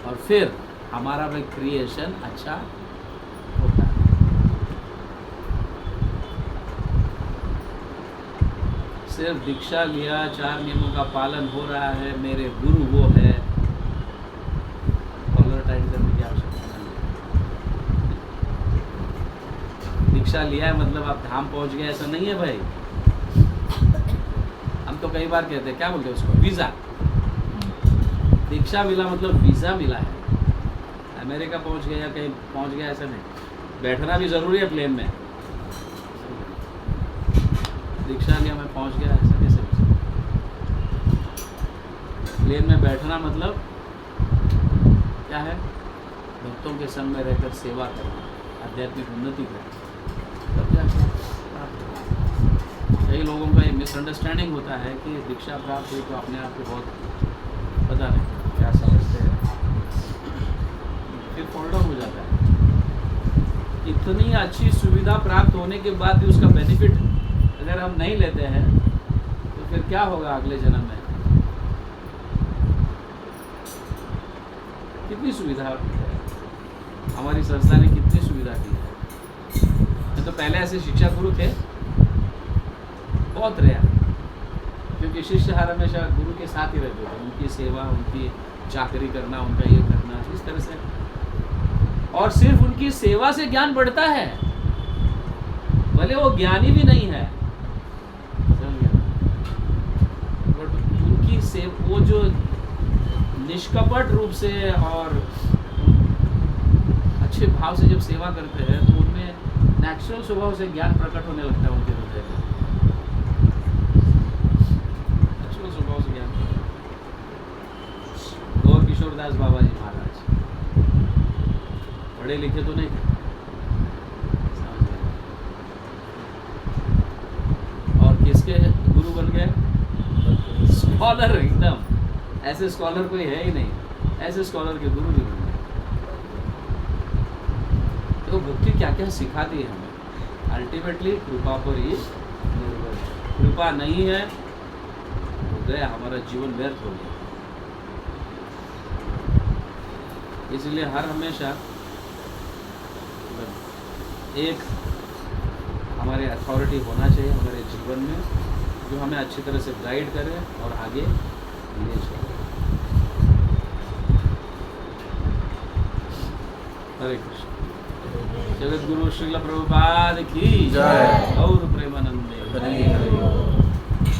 और फिर हमारा भी क्रिएशन अच्छा होता है। सिर्फ दीक्षा लिया, 4 नियमों का पालन हो रहा है, मेरे गुरु वो है, कॉलर टाइट करने की आवश्यकता नहीं है। दीक्षा लिया है मतलब आप धाम पहुंच गए ऐसा नहीं है भाई। हम तो कई बार कहते हैं, क्या बोलते हैं उसको, वीजा। दीक्षा मिला मतलब वीजा मिला है, अमेरिका पहुंच गया या कहीं पहुंच गया ऐसा नहीं। बैठना भी जरूरी है प्लेन में, दीक्षा लिया मैं पहुंच गया ऐसा कैसे हो सकता। प्लेन में बैठना मतलब क्या है, भक्तों के संग में रहकर सेवा करना, आध्यात्मिक उन्नति करना, तब जाके प्राप्त होगा। कई लोगों का ये मिसअंडरस्टैंडिंग होता है कि दीक्षा प्राप्त हुई तो अपने आप को बहुत पता नहीं क्या समझते हैं, फिर फॉल डाउन हो जाता है। इतनी अच्छी सुविधा प्राप्त होने के बाद भी उसका बेनिफिट अगर हम नहीं लेते हैं तो फिर क्या होगा अगले जन्म में। कितनी सुविधा है, हमारी संस्था ने कितनी सुविधा की है। तो पहले ऐसे शिक्षा गुरु थे बहुत रेयर, क्योंकि शिष्य हर हमेशा गुरु के साथ ही रहते थे, उनकी सेवा, उनकी चाकरी करना, उनका ये करना, इस तरह से। और सिर्फ उनकी सेवा से ज्ञान बढ़ता है, भले वो ज्ञानी भी नहीं है, बट उनकी वो जो निष्कपट रूप से और अच्छे भाव से जब सेवा करते हैं तो उनमें नेचुरल स्वभाव से ज्ञान प्रकट होने लगता है उनके हृदय में। नेचुरल स्वभाव से ज्ञान। गौर किशोरदास बाबा जी महाराज पढ़े लिखे तो नहीं थे, और किसके गुरु बन गए, स्कॉलर। एकदम ऐसे स्कॉलर कोई है ही नहीं, ऐसे स्कॉलर के गुरु भी बन गए। तो भक्ति क्या क्या सिखाती है हमें, अल्टीमेटली कृपा पर ही निर्भर। कृपा नहीं है हो गया, हमारा जीवन व्यर्थ हो गया। इसलिए हर हमेशा एक हमारे अथॉरिटी होना चाहिए हमारे जीवन में, जो हमें अच्छी तरह से गाइड करे और आगे ले चले। हरे कृष्ण। जगत गुरु श्रील प्रभुपाद की जय। और प्रेमानंद।